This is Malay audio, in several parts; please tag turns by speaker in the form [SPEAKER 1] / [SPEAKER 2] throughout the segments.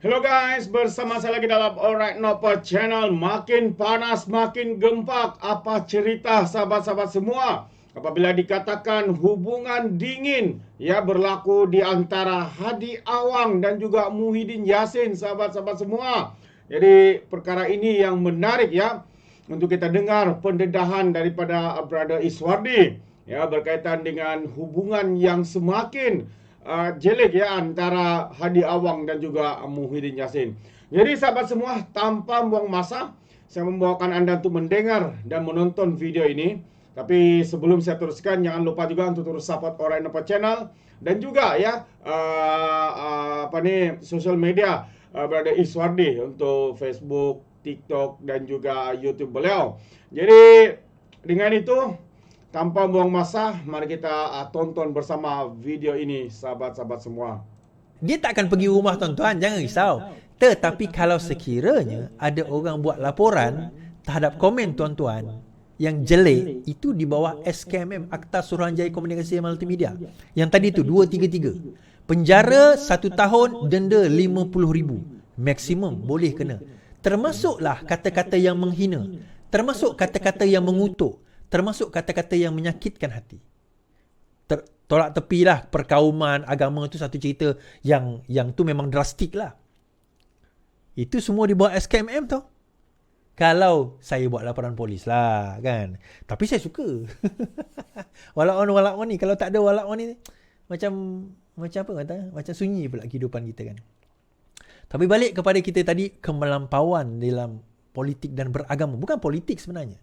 [SPEAKER 1] Hello guys, bersama saya lagi dalam Alright Nopa Channel. Makin panas, makin gempak. Apa cerita sahabat-sahabat semua? Apabila dikatakan hubungan dingin ya berlaku di antara Hadi Awang dan juga Muhyiddin Yassin, sahabat-sahabat semua. Jadi perkara ini yang menarik ya untuk kita dengar pendedahan daripada Brother Iswardi ya berkaitan dengan hubungan yang semakin jelek ya antara Hadi Awang dan juga Muhyiddin Yassin. Jadi sahabat semua, tanpa buang masa, saya membawakan Anda untuk mendengar dan menonton video ini. Tapi sebelum saya teruskan, jangan lupa juga untuk terus support Alright Nopa Channel dan juga ya sosial media Brother Iswardi untuk Facebook, TikTok dan juga YouTube beliau. Jadi dengan itu, tanpa buang masa, mari kita tonton bersama video ini, sahabat-sahabat semua.
[SPEAKER 2] Dia tak akan pergi rumah tuan-tuan, jangan risau. Tetapi kalau sekiranya ada orang buat laporan terhadap komen tuan-tuan yang jelek, itu di bawah SKMM, Akta Suruhanjaya Komunikasi dan Multimedia. Yang tadi tu 233. Penjara 1 tahun, denda 50,000. Maksimum boleh kena. Termasuklah kata-kata yang menghina, termasuk kata-kata yang mengutuk, termasuk kata-kata yang menyakitkan hati. Tolak tepilah perkauman agama tu satu cerita yang tu memang drastik lah. Itu semua di bawah SKMM tau. Kalau saya buat laporan polis lah kan. Tapi saya suka. Walak-on ni. Kalau tak ada walak-on ni macam apa kata? Macam sunyi pula kehidupan kita kan. Tapi balik kepada kita tadi, kemelampauan dalam politik dan beragama. Bukan politik sebenarnya.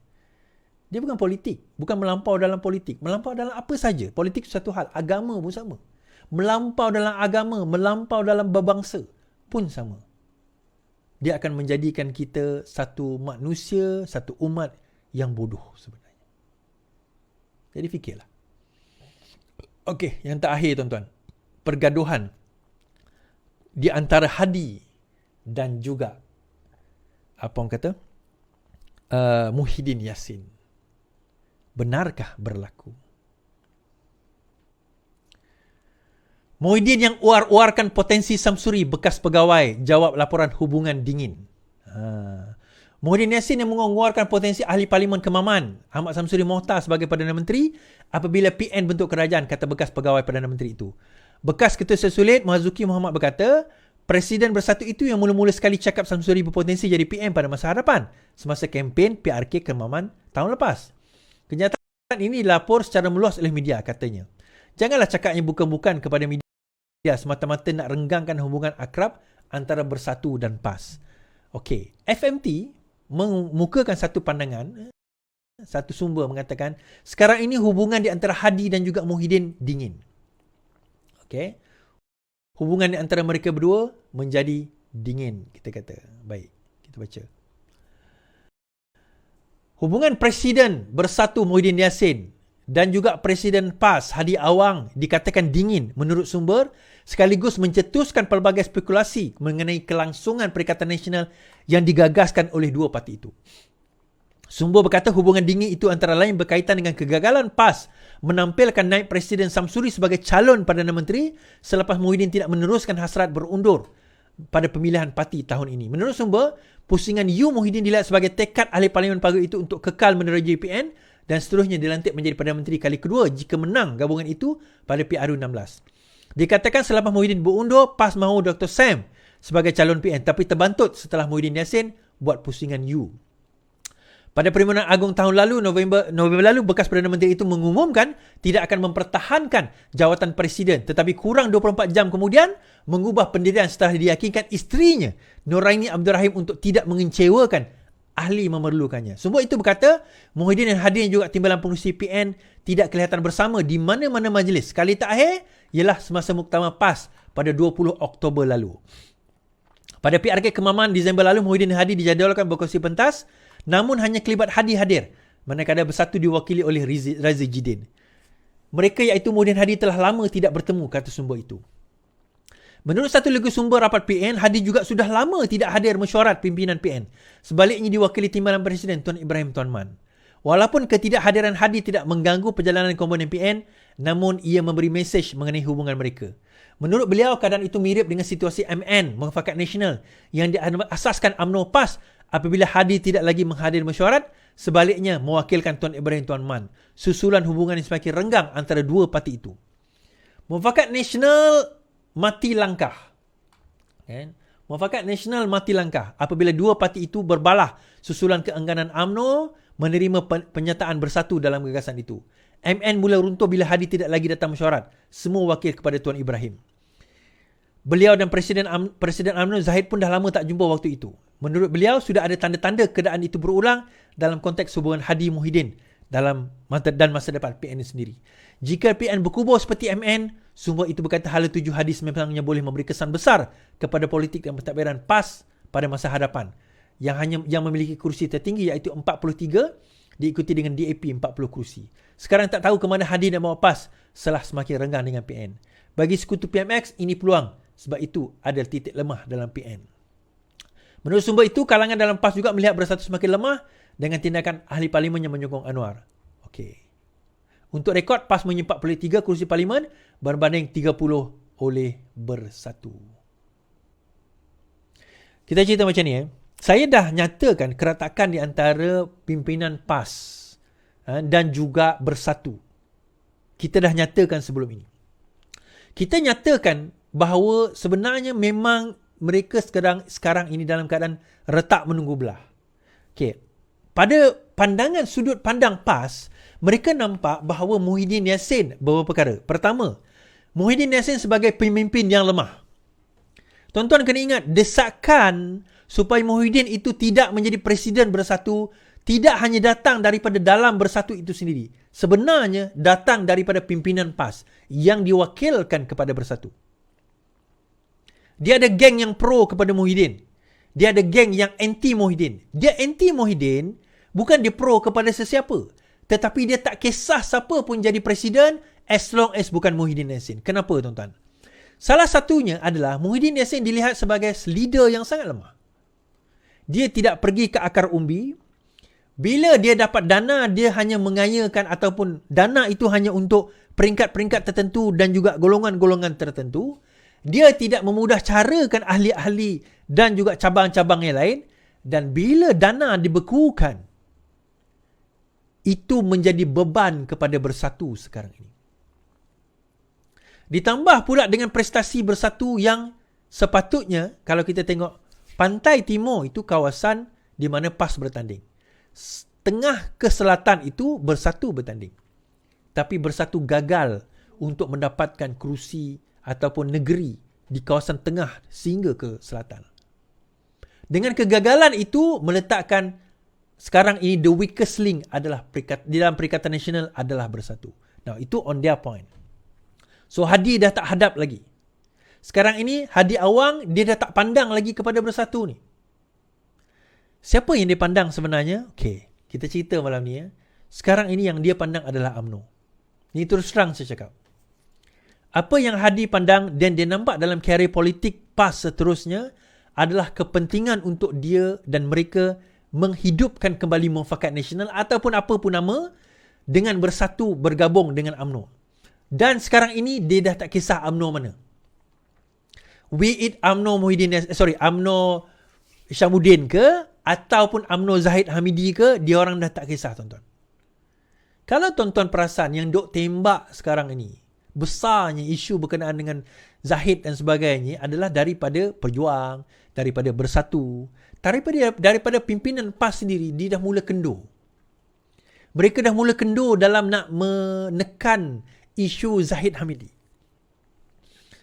[SPEAKER 2] Dia bukan politik. Bukan melampau dalam politik. Melampau dalam apa saja. Politik satu hal. Agama pun sama. Melampau dalam agama, melampau dalam berbangsa pun sama. Dia akan menjadikan kita satu manusia, satu umat yang bodoh sebenarnya. Jadi fikirlah. Okey, yang terakhir tuan-tuan. Pergaduhan di antara Hadi dan juga apa orang kata? Muhyiddin Yassin. Benarkah berlaku? Muhyiddin yang uar-uarkan potensi Samsuri bekas pegawai, jawab laporan hubungan dingin. Muhyiddin Yassin yang menguarkan potensi ahli Parlimen Kemaman, Ahmad Samsuri Mohtar sebagai Perdana Menteri apabila PN bentuk kerajaan, kata bekas pegawai Perdana Menteri itu. Bekas Ketua Sesulit Marzuki Muhammad berkata, Presiden Bersatu itu yang mula-mula sekali cakap Samsuri berpotensi jadi PM pada masa hadapan semasa kempen PRK Kemaman tahun lepas. Kenyataan ini dilapor secara meluas oleh media, katanya. Janganlah cakapnya bukan-bukan kepada media semata-mata nak renggangkan hubungan akrab antara Bersatu dan PAS. Okey, FMT mengemukakan satu pandangan, satu sumber mengatakan, sekarang ini hubungan di antara Hadi dan juga Muhyiddin dingin. Okey. Hubungan di antara mereka berdua menjadi dingin, kita kata. Baik, kita baca. Hubungan Presiden Bersatu Muhyiddin Yassin dan juga Presiden PAS Hadi Awang dikatakan dingin menurut sumber, sekaligus mencetuskan pelbagai spekulasi mengenai kelangsungan Perikatan Nasional yang digagaskan oleh dua parti itu. Sumber berkata hubungan dingin itu antara lain berkaitan dengan kegagalan PAS menampilkan naib Presiden Samsuri sebagai calon Perdana Menteri selepas Muhyiddin tidak meneruskan hasrat berundur pada pemilihan parti tahun ini. Menurut sumber, pusingan U Muhyiddin dilihat sebagai tekad ahli Parlimen Pagar itu untuk kekal menerojohi PN dan seterusnya dilantik menjadi Perdana Menteri kali kedua jika menang gabungan itu pada PRU 16. Dikatakan selepas Muhyiddin berundur, PAS mahu Dr. Sam sebagai calon PN tapi terbantut setelah Muhyiddin Yassin buat pusingan U. Pada Perimonan Agung tahun lalu, November lalu, bekas Perdana Menteri itu mengumumkan tidak akan mempertahankan jawatan Presiden, tetapi kurang 24 jam kemudian mengubah pendirian setelah diyakinkan isterinya Noraini Abdul Rahim untuk tidak mengecewakan ahli memerlukannya. Sumber itu berkata, Muhyiddin dan Hadi yang juga timbalan pengurusi PN tidak kelihatan bersama di mana-mana majlis. Sekali terakhir ialah semasa muktamar PAS pada 20 Oktober lalu. Pada PRK Kemaman Disember lalu, Muhyiddin dan Hadi dijadualkan berkongsi pentas, namun hanya kelibat Hadi hadir, manakala Bersatu diwakili oleh Razi Jidin. Mereka iaitu Muhyiddin Hadi telah lama tidak bertemu, kata sumber itu. Menurut satu lagi sumber rapat PN, Hadi juga sudah lama tidak hadir mesyuarat pimpinan PN. Sebaliknya diwakili timbalan Presiden Tuan Ibrahim Tuan Man. Walaupun ketidakhadiran Hadi tidak mengganggu perjalanan komponen PN, namun ia memberi mesej mengenai hubungan mereka. Menurut beliau, keadaan itu mirip dengan situasi MN, Muafakat Nasional, yang diasaskan UMNO PAS apabila Hadi tidak lagi menghadiri mesyuarat, sebaliknya mewakilkan Tuan Ibrahim Tuan Man. Susulan hubungan yang semakin renggang antara dua parti itu. Muafakat Nasional mati langkah. Muafakat Nasional mati langkah apabila dua parti itu berbalah susulan keengganan UMNO menerima penyataan bersatu dalam gagasan itu. MN mula runtuh bila Hadi tidak lagi datang mesyuarat. Semua wakil kepada Tuan Ibrahim. Beliau dan Presiden UMNO Zahid pun dah lama tak jumpa waktu itu. Menurut beliau, sudah ada tanda-tanda keadaan itu berulang dalam konteks hubungan Hadi Muhyiddin dalam masa depan PN sendiri. Jika PN berkubur seperti MN, sumber itu berkata hala tuju Hadi sememangnya boleh memberi kesan besar kepada politik dan pentadbiran PAS pada masa hadapan yang memiliki kursi tertinggi iaitu 43, diikuti dengan DAP 40 kursi. Sekarang tak tahu ke mana Hadi dan bawa PAS setelah semakin renggang dengan PN. Bagi sekutu PMX, ini peluang. Sebab itu ada titik lemah dalam PN. Menurut sumber itu, kalangan dalam PAS juga melihat Bersatu semakin lemah dengan tindakan ahli parlimen yang menyokong Anwar. Okey. Untuk rekod, PAS menyimpan 43 kursi parlimen berbanding 30 oleh Bersatu. Kita cerita macam ni. Saya dah nyatakan keretakan di antara pimpinan PAS dan juga Bersatu. Kita dah nyatakan sebelum ini. Kita nyatakan bahawa sebenarnya memang mereka sekarang ini dalam keadaan retak menunggu belah. Okay. Pada pandangan sudut pandang PAS, mereka nampak bahawa Muhyiddin Yassin beberapa perkara. Pertama, Muhyiddin Yassin sebagai pemimpin yang lemah. Tuan-tuan kena ingat, desakan supaya Muhyiddin itu tidak menjadi presiden Bersatu tidak hanya datang daripada dalam Bersatu itu sendiri. Sebenarnya datang daripada pimpinan PAS yang diwakilkan kepada Bersatu. Dia ada geng yang pro kepada Muhyiddin. Dia ada geng yang anti Muhyiddin. Dia anti Muhyiddin, bukan dia pro kepada sesiapa. Tetapi dia tak kisah siapa pun jadi presiden as long as bukan Muhyiddin Yassin. Kenapa tuan-tuan? Salah satunya adalah Muhyiddin Yassin dilihat sebagai leader yang sangat lemah. Dia tidak pergi ke akar umbi. Bila dia dapat dana, dia hanya mengayakan ataupun dana itu hanya untuk peringkat-peringkat tertentu dan juga golongan-golongan tertentu. Dia tidak memudah carakan ahli-ahli dan juga cabang-cabang yang lain. Dan bila dana dibekukan, itu menjadi beban kepada Bersatu sekarang ini. Ditambah pula dengan prestasi Bersatu yang sepatutnya, kalau kita tengok pantai timur itu kawasan di mana PAS bertanding. Tengah ke selatan itu Bersatu bertanding. Tapi Bersatu gagal untuk mendapatkan kerusi ataupun negeri di kawasan tengah sehingga ke selatan. Dengan kegagalan itu meletakkan sekarang ini the weakest link adalah di dalam Perikatan Nasional adalah Bersatu. Now itu on their point. So Hadi dah tak hadap lagi. Sekarang ini Hadi Awang dia dah tak pandang lagi kepada Bersatu ni. Siapa yang dia pandang sebenarnya? Okey, kita cerita malam ni ya. Sekarang ini yang dia pandang adalah UMNO. Ini terus terang saya cakap. Apa yang Hadi pandang dan dia nampak dalam karier politik PAS seterusnya adalah kepentingan untuk dia dan mereka menghidupkan kembali Muafakat Nasional ataupun apa pun nama dengan Bersatu bergabung dengan UMNO. Dan sekarang ini dia dah tak kisah UMNO mana. UMNO Syamuddin ke ataupun UMNO Zahid Hamidi ke, dia orang dah tak kisah tuan-tuan. Kalau tuan-tuan perasan yang duk tembak sekarang ini, besarnya isu berkenaan dengan Zahid dan sebagainya adalah daripada Perjuang, daripada Bersatu, daripada pimpinan PAS sendiri, dia dah mula kendur. Mereka dah mula kendur dalam nak menekan isu Zahid Hamidi.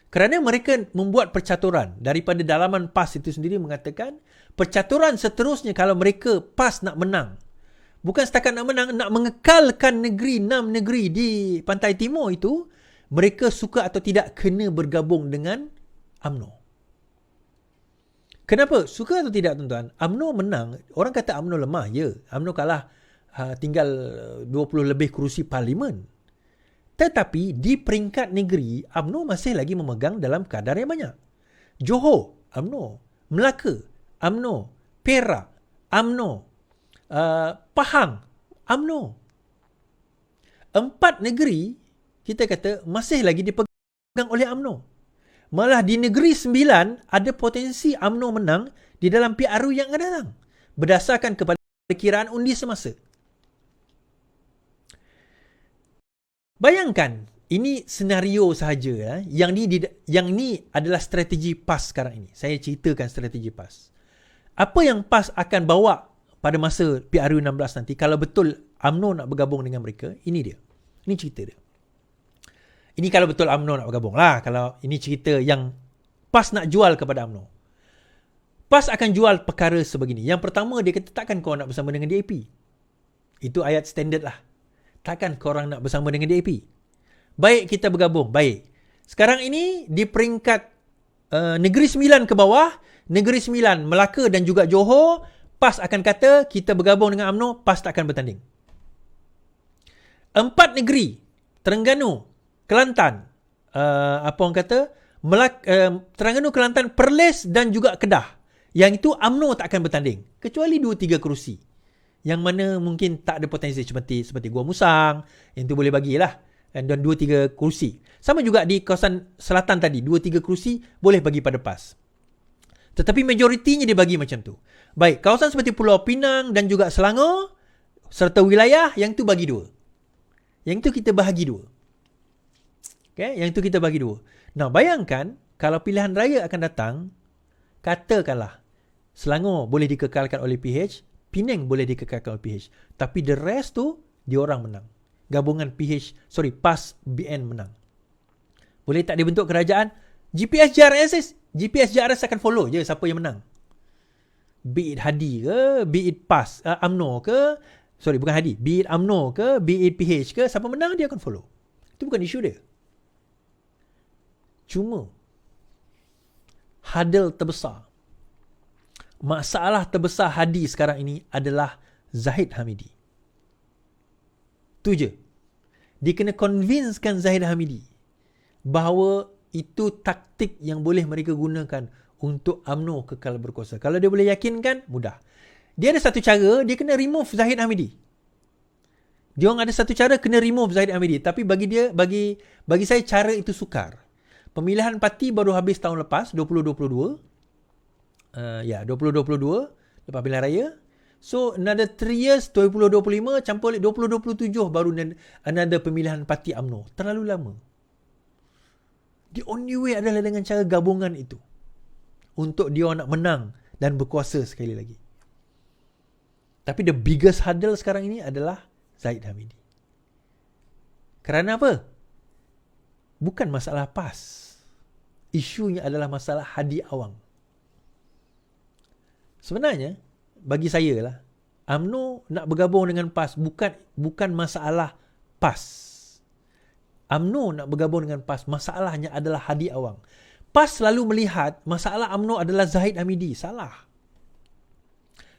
[SPEAKER 2] Kerana mereka membuat percaturan daripada dalaman PAS itu sendiri mengatakan percaturan seterusnya kalau mereka PAS nak menang. Bukan setakat nak menang, nak mengekalkan 6 negeri di Pantai Timur itu, mereka suka atau tidak kena bergabung dengan UMNO. Kenapa? Suka atau tidak tuan-tuan? UMNO menang. Orang kata UMNO lemah. Ya, UMNO kalah tinggal 20 lebih kerusi parlimen. Tetapi di peringkat negeri, UMNO masih lagi memegang dalam kadar yang banyak. Johor, UMNO. Melaka, UMNO. Perak, UMNO. Pahang, UMNO. 4 negeri, kita kata, masih lagi dipegang oleh UMNO. Malah di negeri 9, ada potensi UMNO menang di dalam PRU yang akan datang. Berdasarkan kepada kiraan undi semasa. Bayangkan, ini senario sahaja. Yang ni adalah strategi PAS sekarang ini. Saya ceritakan strategi PAS. Apa yang PAS akan bawa pada masa PRU 16 nanti, kalau betul UMNO nak bergabung dengan mereka, ini dia. Ini cerita dia. Ini kalau betul UMNO nak bergabung lah. Kalau ini cerita yang PAS nak jual kepada UMNO. PAS akan jual perkara sebegini. Yang pertama, dia kata takkan korang nak bersama dengan DAP. Itu ayat standard lah. Takkan korang nak bersama dengan DAP. Baik kita bergabung. Baik. Sekarang ini di peringkat Negeri Sembilan ke bawah, Negeri Sembilan, Melaka dan juga Johor, PAS akan kata kita bergabung dengan UMNO, PAS tak akan bertanding. 4 negeri, Terengganu, Kelantan, apa orang kata, Terengganu, Kelantan, Perlis dan juga Kedah. Yang itu UMNO tak akan bertanding. Kecuali 2-3 kerusi. Yang mana mungkin tak ada potensi seperti Gua Musang. Yang tu boleh bagilah. Dan 2-3 kerusi. Sama juga di kawasan selatan tadi. 2-3 kerusi boleh bagi pada PAS. Tetapi majoritinya dia bagi macam tu. Baik, kawasan seperti Pulau Pinang dan juga Selangor serta wilayah, yang tu bagi 2. Yang tu kita bahagi 2. Okay? Yang tu kita bagi 2. Nah, bayangkan kalau pilihan raya akan datang, katakanlah Selangor boleh dikekalkan oleh PH, Penang boleh dikekalkan oleh PH. Tapi the rest tu, diorang menang. Gabungan PAS BN menang. Boleh tak dibentuk kerajaan? GPS JRS akan follow je siapa yang menang. Be it Hadi ke, be it PAS, UMNO ke, bukan Hadi, be it UMNO ke, be it PH ke, siapa menang dia akan follow. Itu bukan isu dia. Cuma hurdle terbesar, masalah terbesar Hadi sekarang ini adalah Zahid Hamidi. Tu je. Dia kena convincekan Zahid Hamidi bahawa itu taktik yang boleh mereka gunakan untuk UMNO kekal berkuasa. Kalau dia boleh yakinkan, mudah. Dia ada satu cara, dia kena remove Zahid Hamidi. Dia orang ada satu cara kena remove Zahid Hamidi. Tapi bagi saya cara itu sukar. Pemilihan parti baru habis tahun lepas, 2022. 2022, lepas pilihan raya. So, another 3 years, 2025, campur 2027 baru another pemilihan parti UMNO. Terlalu lama. The only way adalah dengan cara gabungan itu. Untuk dia nak menang dan berkuasa sekali lagi. Tapi the biggest hurdle sekarang ini adalah Zahid Hamidi. Kerana apa? Bukan masalah PAS. Isunya adalah masalah Hadi Awang. Sebenarnya, bagi saya lah, UMNO nak bergabung dengan PAS bukan masalah PAS. UMNO nak bergabung dengan PAS, masalahnya adalah Hadi Awang. PAS selalu melihat masalah UMNO adalah Zahid Hamidi. Salah.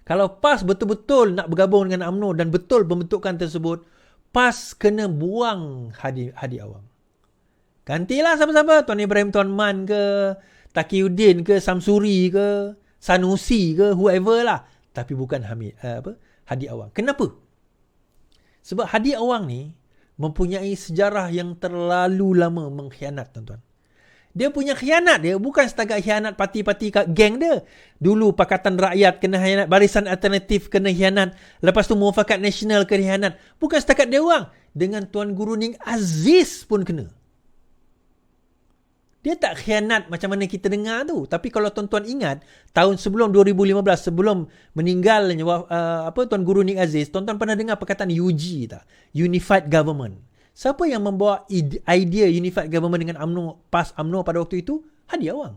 [SPEAKER 2] Kalau PAS betul-betul nak bergabung dengan UMNO dan betul pembentukan tersebut, PAS kena buang Hadi Awang. Gantilah siapa-siapa, Tuan Ibrahim Tuan Man ke, Taqiyuddin ke, Samsuri ke, Sanusi ke, whoever lah. Tapi bukan Hadi Awang. Kenapa? Sebab Hadi Awang ni mempunyai sejarah yang terlalu lama mengkhianat, tuan-tuan. Dia punya khianat dia bukan setakat khianat parti-parti geng dia. Dulu Pakatan Rakyat kena khianat, Barisan Alternatif kena khianat, lepas tu Muafakat Nasional kena khianat. Bukan setakat dia orang. Dengan Tuan Guru Ning Aziz pun kena. Dia tak khianat macam mana kita dengar tu. Tapi kalau tuan-tuan ingat, tahun sebelum 2015, sebelum meninggalnya Tuan Guru Ning Aziz, tuan-tuan pernah dengar perkataan UG tak? Unified Government. Siapa yang membawa idea Unified Government dengan PAS UMNO pada waktu itu? Hadi Awang.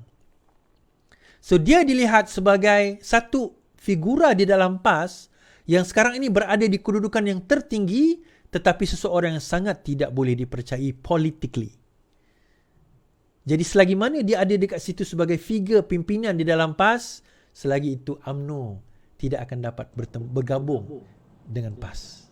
[SPEAKER 2] So dia dilihat sebagai satu figura di dalam PAS yang sekarang ini berada di kedudukan yang tertinggi, tetapi seseorang yang sangat tidak boleh dipercayai politically. Jadi selagi mana dia ada dekat situ sebagai figure pimpinan di dalam PAS, selagi itu UMNO tidak akan dapat bergabung dengan PAS.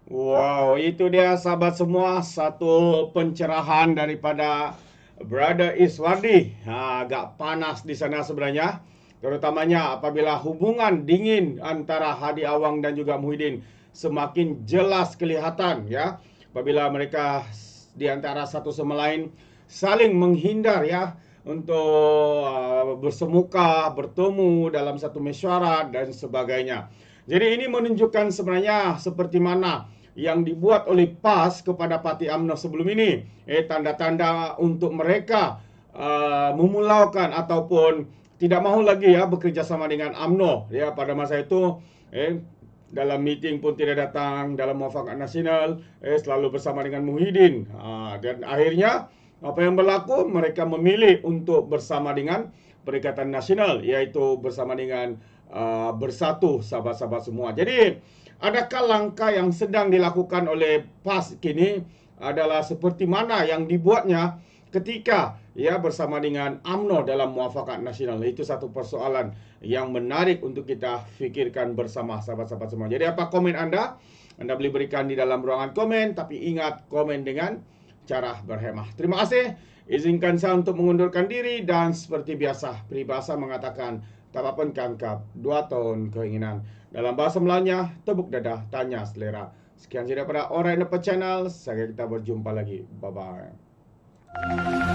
[SPEAKER 1] Wow, itu dia sahabat semua, satu pencerahan daripada Brother Iswardi. Agak panas di sana sebenarnya. terutamanya apabila hubungan dingin antara Hadi Awang dan juga Muhyiddin semakin jelas kelihatan, ya, apabila mereka di antara satu sama lain saling menghindar, ya, untuk bersemuka, bertemu dalam satu mesyuarat dan sebagainya. Jadi ini menunjukkan sebenarnya seperti mana yang dibuat oleh PAS kepada Parti UMNO sebelum ini, tanda-tanda untuk mereka memulaukan ataupun tidak mahu lagi, ya, bekerja sama dengan UMNO, ya. Pada masa itu dalam meeting pun tidak datang, dalam muafakat nasional selalu bersama dengan Muhyiddin, dan akhirnya apa yang berlaku, mereka memilih untuk bersama dengan Perikatan Nasional, iaitu bersama dengan Bersatu sahabat-sahabat semua. Jadi adakah langkah yang sedang dilakukan oleh PAS kini adalah seperti mana yang dibuatnya ketika, ya, bersama dengan UMNO dalam muafakat nasional? Itu satu persoalan yang menarik untuk kita fikirkan bersama sahabat-sahabat semua. Jadi apa komen Anda? Anda boleh berikan di dalam ruangan komen, tapi ingat, komen dengan cara berhemah. Terima kasih. Izinkan saya untuk mengundurkan diri, dan seperti biasa, peribahasa mengatakan tapapun kangkap, 2 tahun keinginan. Dalam bahasa Melayunya, tepuk dadah, tanya selera. Sekian saja daripada Alright Napa Channel. Sampai kita berjumpa lagi. Bye-bye.